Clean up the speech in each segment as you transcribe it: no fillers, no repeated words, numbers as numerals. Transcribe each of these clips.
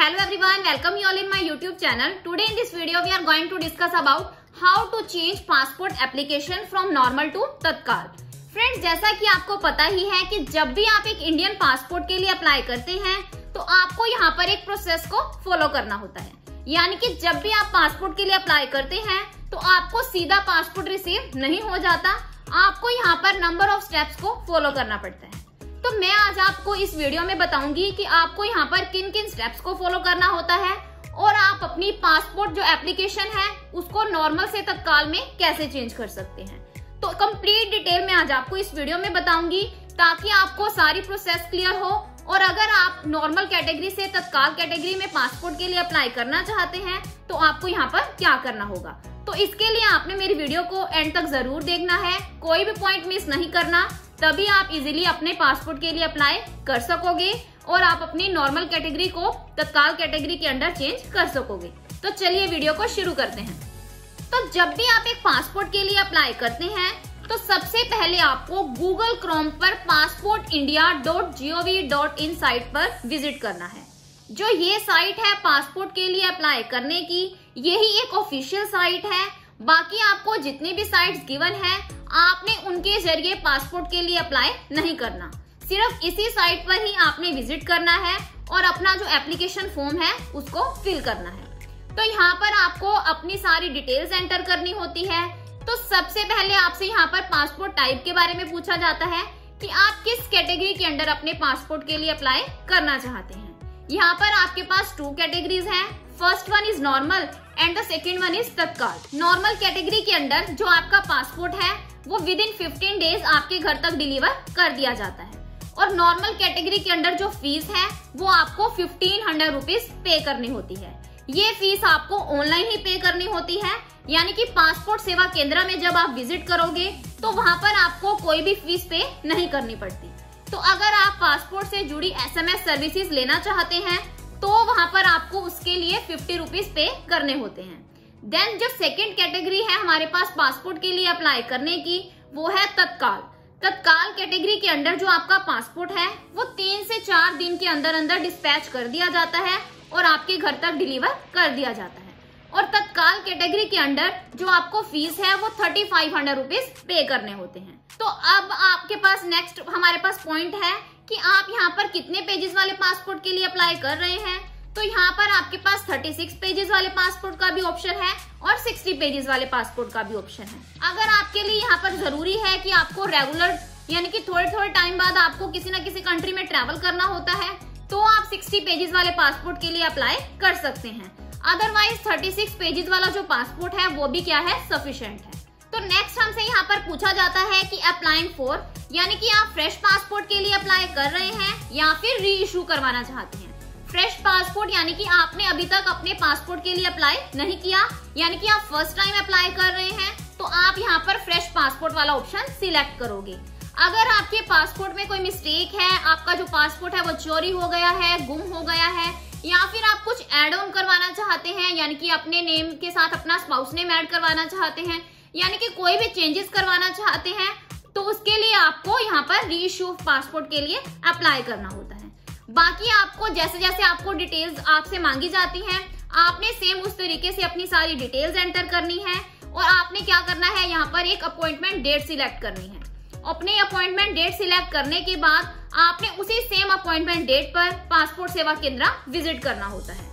Hello everyone, welcome you all in my YouTube channel. Today in this video we are going to discuss about how to change passport application from normal to तत्काल. Friends, जैसा कि आपको पता ही है कि जब भी आप एक इंडियन पासपोर्ट के लिए अप्लाई करते हैं तो आपको यहाँ पर एक प्रोसेस को फॉलो करना होता है. यानी कि जब भी आप पासपोर्ट के लिए अप्लाई करते हैं तो आपको सीधा पासपोर्ट रिसीव नहीं हो जाता, आपको यहाँ पर नंबर ऑफ स्टेप्स को फॉलो करना पड़ता है. तो मैं आज आपको इस वीडियो में बताऊंगी कि आपको यहाँ पर किन किन स्टेप्स को फॉलो करना होता है और आप अपनी पासपोर्ट जो एप्लीकेशन है उसको नॉर्मल से तत्काल में कैसे चेंज कर सकते हैं. तो कंप्लीट डिटेल में आज आपको इस वीडियो में बताऊंगी ताकि आपको सारी प्रोसेस क्लियर हो. और अगर आप नॉर्मल कैटेगरी से तत्काल कैटेगरी में पासपोर्ट के लिए अप्लाई करना चाहते हैं तो आपको यहाँ पर क्या करना होगा. तो इसके लिए आपने मेरी वीडियो को एंड तक जरूर देखना है, कोई भी पॉइंट मिस नहीं करना, तभी आप इजीली अपने पासपोर्ट के लिए अप्लाई कर सकोगे और आप अपनी नॉर्मल कैटेगरी को तत्काल कैटेगरी के अंडर चेंज कर सकोगे. तो चलिए वीडियो को शुरू करते हैं. तो जब भी आप एक पासपोर्ट के लिए अप्लाई करते हैं तो सबसे पहले आपको गूगल क्रोम पर passportindia.gov.in साइट पर विजिट करना है. जो ये साइट है पासपोर्ट के लिए अप्लाई करने की, यही एक ऑफिशियल साइट है. बाकी आपको जितने भी साइट्स गिवन है आपने उनके जरिए पासपोर्ट के लिए अप्लाई नहीं करना. सिर्फ इसी साइट पर ही आपने विजिट करना है और अपना जो एप्लीकेशन फॉर्म है उसको फिल करना है. तो यहाँ पर आपको अपनी सारी डिटेल्स एंटर करनी होती है. तो सबसे पहले आपसे यहाँ पर पासपोर्ट टाइप के बारे में पूछा जाता है कि आप किस कैटेगरी के अंडर अपने पासपोर्ट के लिए अप्लाई करना चाहते हैं. यहाँ पर आपके पास 2 कैटेगरीज हैं. First one is normal and the second one is तत्काल. नॉर्मल कैटेगरी के अंडर जो आपका पासपोर्ट है वो विद इन 15 डेज आपके घर तक डिलीवर कर दिया जाता है. और नॉर्मल कैटेगरी के अंडर जो फीस है वो आपको 1500 रुपीज पे करनी होती है. ये फीस आपको ऑनलाइन ही पे करनी होती है. यानी कि पासपोर्ट सेवा केंद्र में जब आप विजिट करोगे तो वहां पर आपको कोई भी फीस पे नहीं करनी पड़ती. तो अगर आप पासपोर्ट से जुड़ी SMS सर्विसेज लेना चाहते हैं तो वहां पर आपको उसके लिए 50 रुपीज पे करने होते हैं. देन जो सेकेंड कैटेगरी है हमारे पास पासपोर्ट के लिए अप्लाई करने की, वो है तत्काल. तत्काल कैटेगरी के अंडर जो आपका पासपोर्ट है वो 3 से 4 दिन के अंदर अंदर डिस्पैच कर दिया जाता है और आपके घर तक डिलीवर कर दिया जाता है. और तत्काल कैटेगरी के अंडर जो आपको फीस है वो 3500 रुपीज पे करने होते हैं. तो अब आपके पास नेक्स्ट हमारे पास पॉइंट है कि आप यहाँ पर कितने पेजेस वाले पासपोर्ट के लिए अप्लाई कर रहे हैं. तो यहाँ पर आपके पास 36 पेजेस वाले पासपोर्ट का भी ऑप्शन है और 60 पेजेस वाले पासपोर्ट का भी ऑप्शन है. अगर आपके लिए यहाँ पर जरूरी है कि आपको रेगुलर यानी कि थोड़े थोड़े टाइम बाद आपको किसी न किसी कंट्री में ट्रैवल करना होता है तो आप 60 पेजेस वाले पासपोर्ट के लिए अप्लाई कर सकते हैं. अदरवाइज 36 पेजेस वाला जो पासपोर्ट है वो भी क्या है, सफिशिएंट है. तो नेक्स्ट हमसे यहाँ पर पूछा जाता है कि अप्लाइंग फॉर, यानी कि आप फ्रेश पासपोर्ट के लिए अप्लाई कर रहे हैं या फिर री इशू करवाना चाहते हैं. फ्रेश पासपोर्ट यानी कि आपने अभी तक अपने पासपोर्ट के लिए अप्लाई नहीं किया, यानी कि आप फर्स्ट टाइम अप्लाई कर रहे हैं तो आप यहाँ पर फ्रेश पासपोर्ट वाला ऑप्शन सिलेक्ट करोगे. अगर आपके पासपोर्ट में कोई मिस्टेक है, आपका जो पासपोर्ट है वो चोरी हो गया है, गुम हो गया है, या फिर आप कुछ एड ऑन करवाना चाहते हैं, यानी कि अपने नेम के साथ अपना स्पाउस नेम ऐड करवाना चाहते हैं, यानी कि कोई भी चेंजेस करवाना चाहते हैं, तो उसके लिए आपको यहाँ पर री इशू पासपोर्ट के लिए अप्लाई करना होता है. बाकी आपको जैसे जैसे आपको डिटेल्स आपसे मांगी जाती हैं आपने सेम उस तरीके से अपनी सारी डिटेल्स एंटर करनी है. और आपने क्या करना है, यहाँ पर एक अपॉइंटमेंट डेट सिलेक्ट करनी है. अपने अपॉइंटमेंट डेट सिलेक्ट करने के बाद आपने उसी सेम अपॉइंटमेंट डेट पर पासपोर्ट सेवा केंद्र विजिट करना होता है.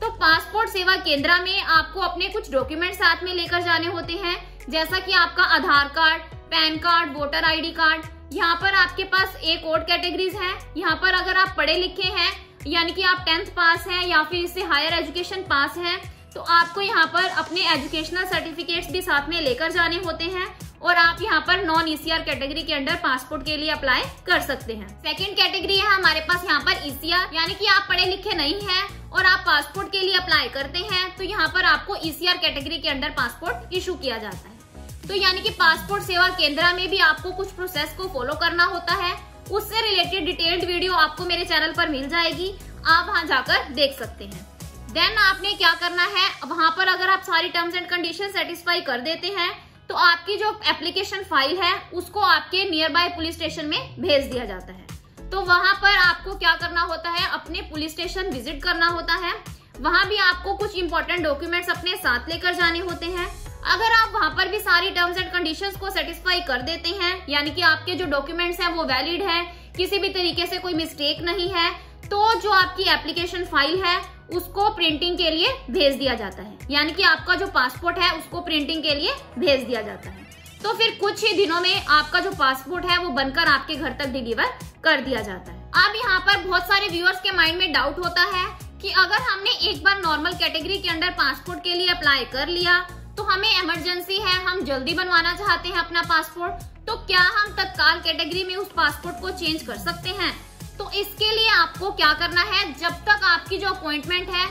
तो पासपोर्ट सेवा केंद्र में आपको अपने कुछ डॉक्यूमेंट साथ में लेकर जाने होते हैं, जैसा कि आपका Aadhaar card, pan card, voter ID card. यहाँ पर आपके पास एक और कैटेगरीज है. यहाँ पर अगर आप पढ़े लिखे हैं यानी कि आप 10th पास हैं या फिर इससे हायर एजुकेशन पास हैं तो आपको यहाँ पर अपने एजुकेशनल सर्टिफिकेट्स भी साथ में लेकर जाने होते हैं और आप यहाँ पर नॉन ECR कैटेगरी के अंडर पासपोर्ट के लिए अप्लाई कर सकते हैं. सेकंड कैटेगरी है हमारे पास यहाँ पर ECR, यानी कि आप पढ़े लिखे नहीं हैं और आप पासपोर्ट के लिए अप्लाई करते हैं तो यहाँ पर आपको ECR कैटेगरी के अंडर पासपोर्ट इशू किया जाता है. तो यानी कि पासपोर्ट सेवा केंद्र में भी आपको कुछ प्रोसेस को फॉलो करना होता है. उससे रिलेटेड डिटेल्ड वीडियो आपको मेरे चैनल पर मिल जाएगी, आप वहां जाकर देख सकते हैं. देन आपने क्या करना है, वहां पर अगर आप सारी टर्म्स एंड कंडीशन सेटिस्फाई कर देते हैं तो आपकी जो एप्लीकेशन फाइल है उसको आपके नियर बाय पुलिस स्टेशन में भेज दिया जाता है. तो वहां पर आपको क्या करना होता है, अपने पुलिस स्टेशन विजिट करना होता है। वहां भी आपको कुछ इंपॉर्टेंट डॉक्यूमेंट्स अपने साथ लेकर जाने होते हैं। अगर आप वहां पर भी सारी टर्म्स एंड कंडीशंस को सेटिस्फाई कर देते हैं, यानी कि आपके जो डॉक्यूमेंट्स हैं वो वैलिड है, किसी भी तरीके से कोई मिस्टेक नहीं है, तो जो आपकी एप्लीकेशन फाइल है उसको प्रिंटिंग के लिए भेज दिया जाता है। यानी कि आपका जो पासपोर्ट है उसको प्रिंटिंग के लिए भेज दिया जाता है। तो फिर कुछ ही दिनों में आपका जो पासपोर्ट है वो बनकर आपके घर तक डिलीवर कर दिया जाता है। अब यहाँ पर बहुत सारे व्यूअर्स के माइंड में डाउट होता है कि अगर हमने एक बार नॉर्मल कैटेगरी के अंडर पासपोर्ट के लिए अप्लाई कर लिया, तो हमें इमरजेंसी है, हम जल्दी बनवाना चाहते हैं अपना पासपोर्ट, तो क्या हम तत्काल कैटेगरी में उस पासपोर्ट को चेंज कर सकते हैं? तो इसके लिए आपको क्या करना है, जब तक आपकी जो अपॉइंटमेंट है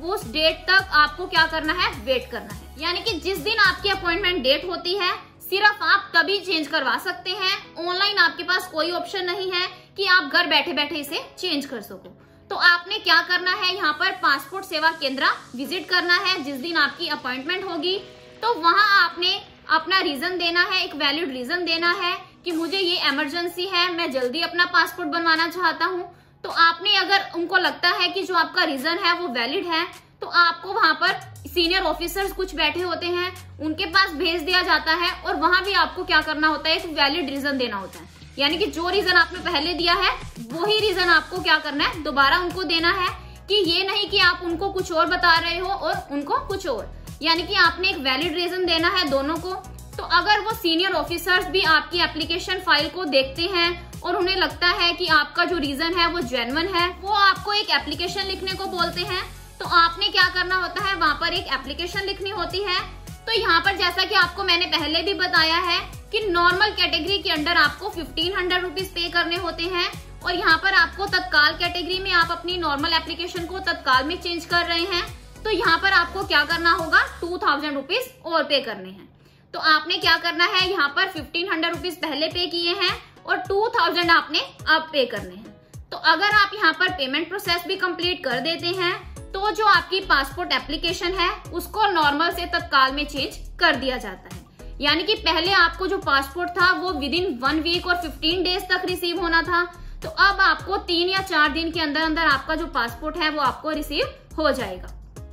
उस डेट तक आपको क्या करना है, वेट करना है। यानी कि जिस दिन आपकी अपॉइंटमेंट डेट होती है सिर्फ आप तभी चेंज करवा सकते हैं। ऑनलाइन आपके पास कोई ऑप्शन नहीं है कि आप घर बैठे बैठे इसे चेंज कर सको। तो आपने क्या करना है, यहाँ पर पासपोर्ट सेवा केंद्र विजिट करना है जिस दिन आपकी अपॉइंटमेंट होगी। तो वहां आपने अपना रीजन देना है, एक वैलिड रीजन देना है कि मुझे ये इमरजेंसी है, मैं जल्दी अपना पासपोर्ट बनवाना चाहता हूँ। तो आपने, अगर उनको लगता है कि जो आपका रीजन है वो वैलिड है, तो आपको वहां पर सीनियर ऑफिसर्स कुछ बैठे होते हैं, उनके पास भेज दिया जाता है और वहां भी आपको क्या करना होता है, एक वैलिड रीजन देना होता है। यानी कि जो रीजन आपने पहले दिया है वही रीजन आपको क्या करना है, दोबारा उनको देना है। कि ये नहीं कि आप उनको कुछ और बता रहे हो और उनको कुछ और, यानी कि आपने एक वैलिड रीजन देना है दोनों को। तो अगर वो सीनियर ऑफिसर्स भी आपकी एप्लीकेशन फाइल को देखते हैं और उन्हें लगता है कि आपका जो रीजन है वो जेन्युइन है, वो आपको एक एप्लीकेशन लिखने को बोलते हैं। तो आपने क्या करना होता है, वहां पर एक एप्लीकेशन लिखनी होती है। तो यहाँ पर जैसा कि आपको मैंने पहले भी बताया है कि नॉर्मल कैटेगरी के अंडर आपको 1500 रुपीज पे करने होते हैं, और यहाँ पर आपको तत्काल कैटेगरी में आप अपनी नॉर्मल एप्लीकेशन को तत्काल में चेंज कर रहे हैं, तो यहाँ पर आपको क्या करना होगा, 2000 रुपीज और पे करने हैं। तो आपने क्या करना है, यहाँ पर 1500 रुपीज पहले पे किए हैं और 2000 आपने अब पे करने हैं। तो अगर आप यहाँ पर पेमेंट प्रोसेस भी कंप्लीट कर देते हैं, तो जो आपकी पासपोर्ट एप्लीकेशन है उसको नॉर्मल से तत्काल में चेंज कर दिया जाता है। यानी कि पहले आपको जो पासपोर्ट था वो विद इन 1 वीक और 15 डेज तक रिसीव होना था, तो अब आपको 3 या 4 दिन के अंदर अंदर आपका जो पासपोर्ट है वो आपको रिसीव हो जाएगा।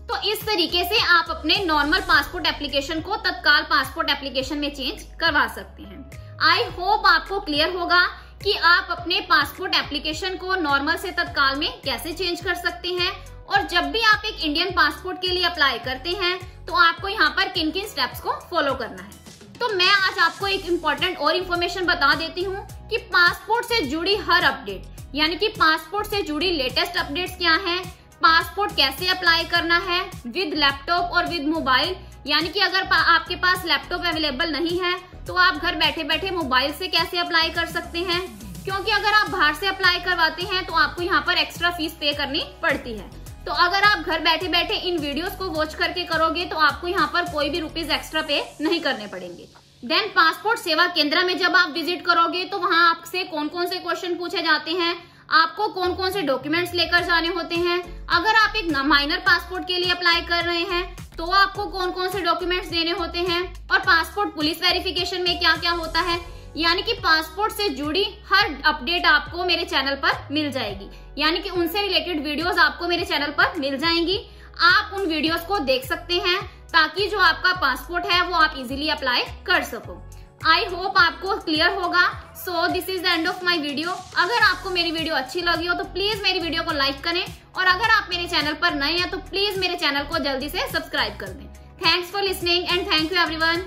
तो इस तरीके से आप अपने नॉर्मल पासपोर्ट एप्लीकेशन को तत्काल पासपोर्ट एप्लीकेशन में चेंज करवा सकते हैं। आई होप आपको क्लियर होगा कि आप अपने पासपोर्ट एप्लीकेशन को नॉर्मल से तत्काल में कैसे चेंज कर सकते हैं, और जब भी आप एक इंडियन पासपोर्ट के लिए अप्लाई करते हैं तो आपको यहाँ पर किन किन स्टेप्स को फॉलो करना है। तो मैं आज आपको एक इम्पोर्टेंट और इन्फॉर्मेशन बता देती हूँ कि पासपोर्ट से जुड़ी हर अपडेट, यानी कि पासपोर्ट से जुड़ी लेटेस्ट अपडेट्स क्या हैं, पासपोर्ट कैसे अप्लाई करना है विद लैपटॉप और विद मोबाइल। यानी कि अगर आपके पास लैपटॉप अवेलेबल नहीं है तो आप घर बैठे बैठे मोबाइल से कैसे अप्लाई कर सकते हैं, क्योंकि अगर आप बाहर से अप्लाई करवाते हैं तो आपको यहाँ पर एक्स्ट्रा फीस पे करनी पड़ती है। तो अगर आप घर बैठे बैठे इन वीडियोस को वॉच करके करोगे तो आपको यहाँ पर कोई भी रुपीज एक्स्ट्रा पे नहीं करने पड़ेंगे। देन पासपोर्ट सेवा केंद्र में जब आप विजिट करोगे तो वहाँ आपसे कौन कौन से क्वेश्चन पूछे जाते हैं, आपको कौन कौन से डॉक्यूमेंट्स लेकर जाने होते हैं, अगर आप एक माइनर पासपोर्ट के लिए अप्लाई कर रहे हैं तो आपको कौन कौन से डॉक्यूमेंट्स देने होते हैं, और पासपोर्ट पुलिस वेरिफिकेशन में क्या क्या होता है। यानी कि पासपोर्ट से जुड़ी हर अपडेट आपको मेरे चैनल पर मिल जाएगी, यानी कि उनसे रिलेटेड वीडियोस आपको मेरे चैनल पर मिल जाएंगी। आप उन वीडियोस को देख सकते हैं ताकि जो आपका पासपोर्ट है वो आप इजीली अप्लाई कर सको। आई होप आपको क्लियर होगा। So this is the end of my video. अगर आपको मेरी वीडियो अच्छी लगी हो तो प्लीज मेरी वीडियो को लाइक करें, और अगर आप मेरे चैनल पर नए हैं तो प्लीज मेरे चैनल को जल्दी से सब्सक्राइब कर दें। Thanks for listening and thank you everyone.